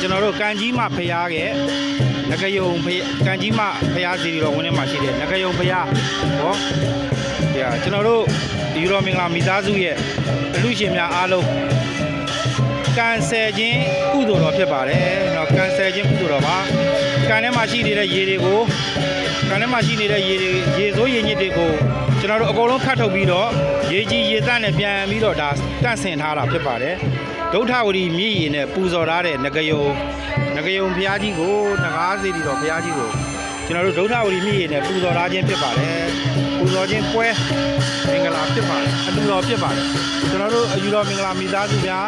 ကျွန်တော်တို့ကန်ကြီးမဖရားရဲ့ငကယုံကန်ကြီးမဖရားစီတော်ဝင်းထဲမှာရှိတဲ့ငကယုံဖရားဟောဒီဟာကျွန်တော်တို့ယူတော်မင်္ဂလာမိသားစုရဲ့အလူရှင်များအားလုံးကန်ဆယ်ခြင်းကုသိုလ်တော်ဖြစ်ပါတယ်เนาะကန်ဆယ်ခြင်းကုသိုလ်တော်ပါကန်ထဲမှာရှိနေတဲ့ရေတွေကိုကန်ထဲမှာရှိနေတဲ့ရေစိုးရေညစ်တွေကိုကျွန်တော်တို့အကုန်လုံးခတ်ထုတ်ပြီးတော့ရေကြီးရေသန့်နဲ့ပြန်ပြီးတော့ဒါတန့်စင်ထားတာဖြစ်ပါတယ်ဒုဋ္ဌဝတီမြည်ရည်နဲ့ပူဇော်ထားတဲ့ငကယုံဘုရားကြီးကိုနဂါးစီတီတော်ဘုရားကြီးကိုကျွန်တော်တို့ဒုဋ္ဌဝတီမြည်ရည်နဲ့ပူဇော်ထားခြင်းဖြစ်ပါတယ်ပူဇော်ခြင်းပွဲမင်္ဂလာဖြစ်ပါတယ်အတူတော်ဖြစ်ပါတယ်ကျွန်တော်တို့အယူတော်မင်္ဂလာမိသားစုများ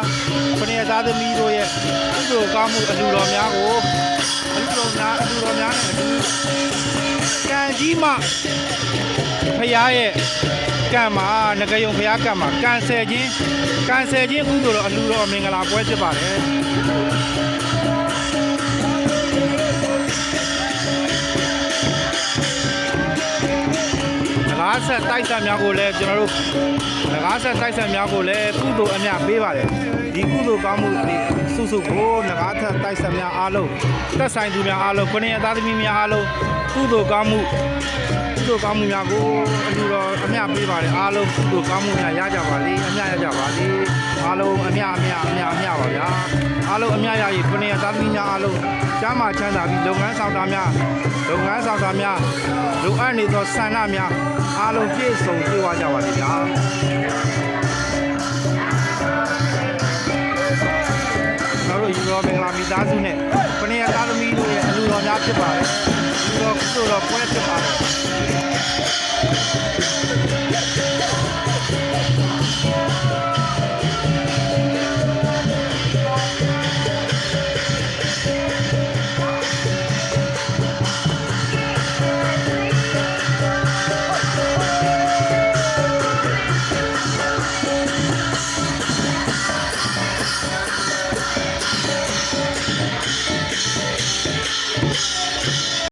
ခဏသားသမီးတို့ရဲ့ကုသိုလ်ကောင်းမှုအတူတော်များကိုအတူတော်များနဲ့အတူကံကြီးမှဖရားရဲ့ကံမှာငကယုံဖရားကံမှာကန်ဆယ်ခြင်းကုသိုလ်တော်အလူတော်မင်္ဂလာပွဲဖြစ်ပါတယ်ငကားဆက်တိုက်ဆက်များကိုလည်းကျွန်တော်တို့ငကားဆက်တိုက်ဆက်များကိုလည်းကုသိုလ်အမြတ်ပေးပါတယ်ဒီကုသိုလ်ကောင်းမှုစုကိုငကားဆက်တိုက်ဆက်များအားလုံးသက်ဆိုင်သူများအားလုံးခொနည်းသားသမီးများအားလုံးကုသိုလ်ကောင်းမှုများကိုအလူတော်အမြပေးပါတယ်အားလုံးကုသိုလ်ကောင်းမှုများရကြပါစေအမြရကြပါစေအားလုံးအမြပါဗျာအားလုံးအမြရည်ခொနည်းသားသမီးများအားလုံးကျမ်းမာချမ်းသာပြီးလုပ်ငန်းဆောင်တာများလိုအပ်နေသောဆန္ဒများအားလုံးပြည့်စုံပြေဝကြပါစေဗျာကျွန်တော်တို့ယူတော်မင်္ဂလာမိသားစုနဲ့ခொနည်းသားသမီးတို့ရဲ့အလူတော်များဖြစ်ပါတယ်ဒီတော့ကုသိုလ်တော်ပွဲဖြစ်ပါတယ်